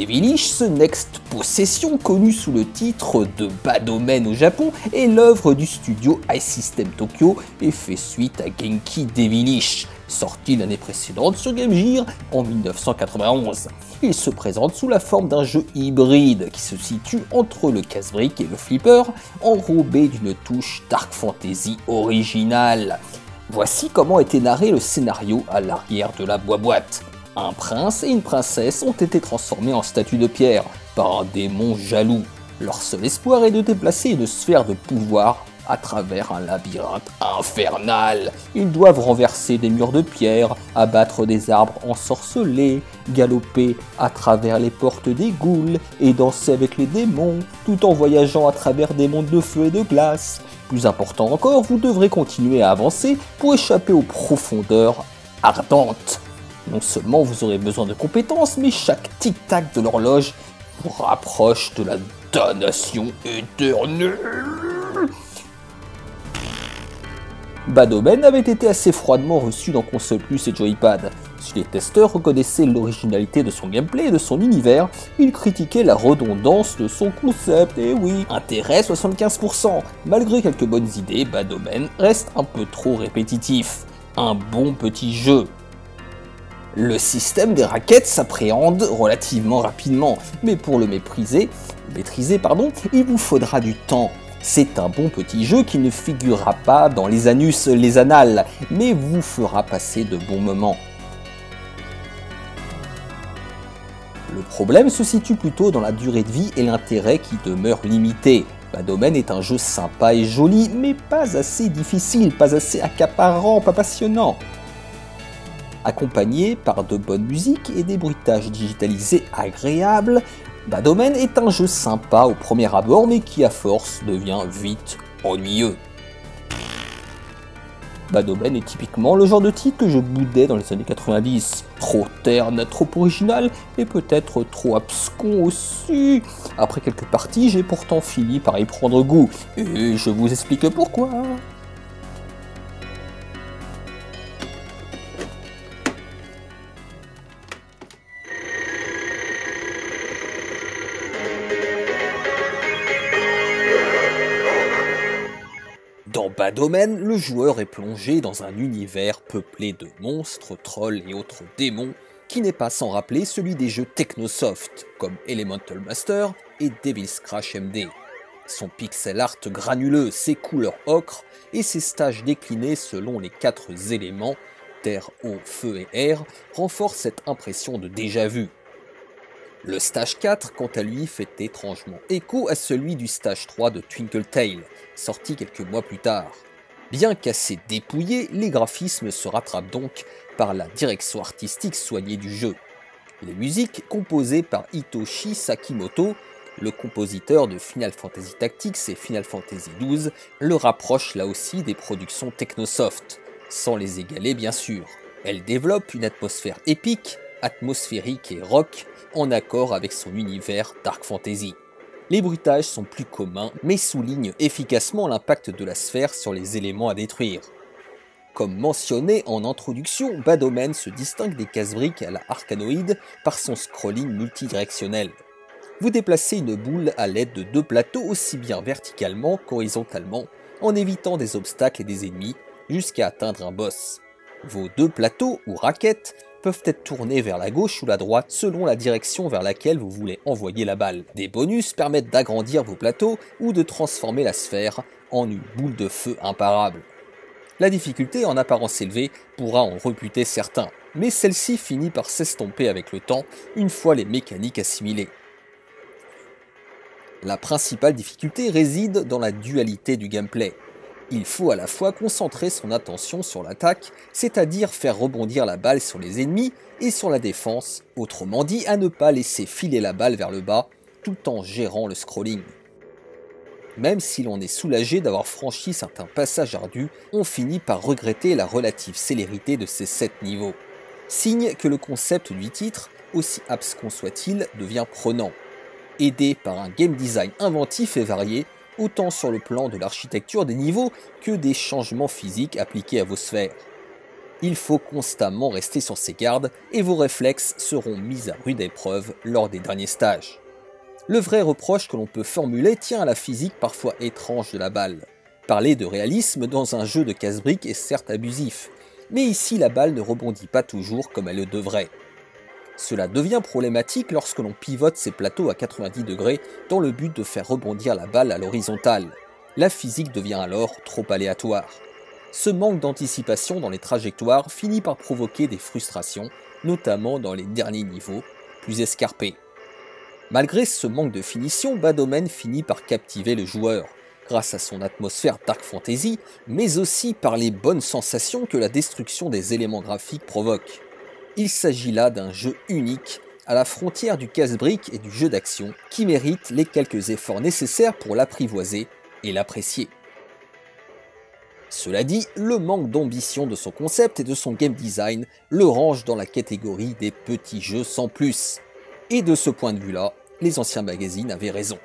Devilish Next Possession, connu sous le titre de Badomen au Japon, est l'œuvre du studio iSystem Tokyo et fait suite à Genki Devilish, sorti l'année précédente sur Game Gear en 1991. Il se présente sous la forme d'un jeu hybride qui se situe entre le casse-brique et le flipper, enrobé d'une touche Dark Fantasy originale. Voici comment était narré le scénario à l'arrière de la boîte. Un prince et une princesse ont été transformés en statues de pierre par un démon jaloux. Leur seul espoir est de déplacer une sphère de pouvoir à travers un labyrinthe infernal. Ils doivent renverser des murs de pierre, abattre des arbres ensorcelés, galoper à travers les portes des ghouls et danser avec les démons, tout en voyageant à travers des mondes de feu et de glace. Plus important encore, vous devrez continuer à avancer pour échapper aux profondeurs ardentes. Non seulement vous aurez besoin de compétences, mais chaque tic-tac de l'horloge vous rapproche de la damnation éternelle. Badomen avait été assez froidement reçu dans Console Plus et Joypad. Si les testeurs reconnaissaient l'originalité de son gameplay et de son univers, ils critiquaient la redondance de son concept, et oui, intérêt 75%. Malgré quelques bonnes idées, Badomen reste un peu trop répétitif. Un bon petit jeu. Le système des raquettes s'appréhende relativement rapidement, mais pour le maîtriser, il vous faudra du temps. C'est un bon petit jeu qui ne figurera pas dans les anus, les annales, mais vous fera passer de bons moments. Le problème se situe plutôt dans la durée de vie et l'intérêt qui demeure limité. Badomen est un jeu sympa et joli, mais pas assez difficile, pas assez accaparant, pas passionnant. Accompagné par de bonnes musiques et des bruitages digitalisés agréables, Badomen est un jeu sympa au premier abord, mais qui à force devient vite ennuyeux. Badomen est typiquement le genre de titre que je boudais dans les années 90. Trop terne, trop original et peut-être trop abscon aussi. Après quelques parties, j'ai pourtant fini par y prendre goût, et je vous explique pourquoi. Dans Badomen, le joueur est plongé dans un univers peuplé de monstres, trolls et autres démons qui n'est pas sans rappeler celui des jeux Technosoft comme Elemental Master et Devil's Crash MD. Son pixel art granuleux, ses couleurs ocre et ses stages déclinés selon les 4 éléments, terre, eau, feu et air, renforcent cette impression de déjà-vu. Le stage 4, quant à lui, fait étrangement écho à celui du stage 3 de Twinkle Tale, sorti quelques mois plus tard. Bien qu'assez dépouillé, les graphismes se rattrapent donc par la direction artistique soignée du jeu. Les musiques, composées par Hitoshi Sakimoto, le compositeur de Final Fantasy Tactics et Final Fantasy XII, le rapprochent là aussi des productions Technosoft, sans les égaler bien sûr. Elles développent une atmosphère épique, atmosphérique et rock, en accord avec son univers Dark Fantasy. Les bruitages sont plus communs, mais soulignent efficacement l'impact de la sphère sur les éléments à détruire. Comme mentionné en introduction, Badomen se distingue des casse-briques à la Arkanoid par son scrolling multidirectionnel. Vous déplacez une boule à l'aide de 2 plateaux aussi bien verticalement qu'horizontalement, en évitant des obstacles et des ennemis, jusqu'à atteindre un boss. Vos 2 plateaux, ou raquettes, peuvent être tournés vers la gauche ou la droite selon la direction vers laquelle vous voulez envoyer la balle. Des bonus permettent d'agrandir vos plateaux ou de transformer la sphère en une boule de feu imparable. La difficulté en apparence élevée pourra en rebuter certains, mais celle-ci finit par s'estomper avec le temps une fois les mécaniques assimilées. La principale difficulté réside dans la dualité du gameplay. Il faut à la fois concentrer son attention sur l'attaque, c'est-à-dire faire rebondir la balle sur les ennemis, et sur la défense, autrement dit à ne pas laisser filer la balle vers le bas, tout en gérant le scrolling. Même si l'on est soulagé d'avoir franchi certains passages ardus, on finit par regretter la relative célérité de ces 7 niveaux. Signe que le concept du titre, aussi abscon soit-il, devient prenant. Aidé par un game design inventif et varié, autant sur le plan de l'architecture des niveaux que des changements physiques appliqués à vos sphères. Il faut constamment rester sur ses gardes et vos réflexes seront mis à rude épreuve lors des derniers stages. Le vrai reproche que l'on peut formuler tient à la physique parfois étrange de la balle. Parler de réalisme dans un jeu de casse-briques est certes abusif, mais ici la balle ne rebondit pas toujours comme elle le devrait. Cela devient problématique lorsque l'on pivote ses plateaux à 90 degrés dans le but de faire rebondir la balle à l'horizontale. La physique devient alors trop aléatoire. Ce manque d'anticipation dans les trajectoires finit par provoquer des frustrations, notamment dans les derniers niveaux, plus escarpés. Malgré ce manque de finition, Badomen finit par captiver le joueur, grâce à son atmosphère dark fantasy, mais aussi par les bonnes sensations que la destruction des éléments graphiques provoque. Il s'agit là d'un jeu unique, à la frontière du casse-brique et du jeu d'action, qui mérite les quelques efforts nécessaires pour l'apprivoiser et l'apprécier. Cela dit, le manque d'ambition de son concept et de son game design le range dans la catégorie des petits jeux sans plus. Et de ce point de vue-là, les anciens magazines avaient raison.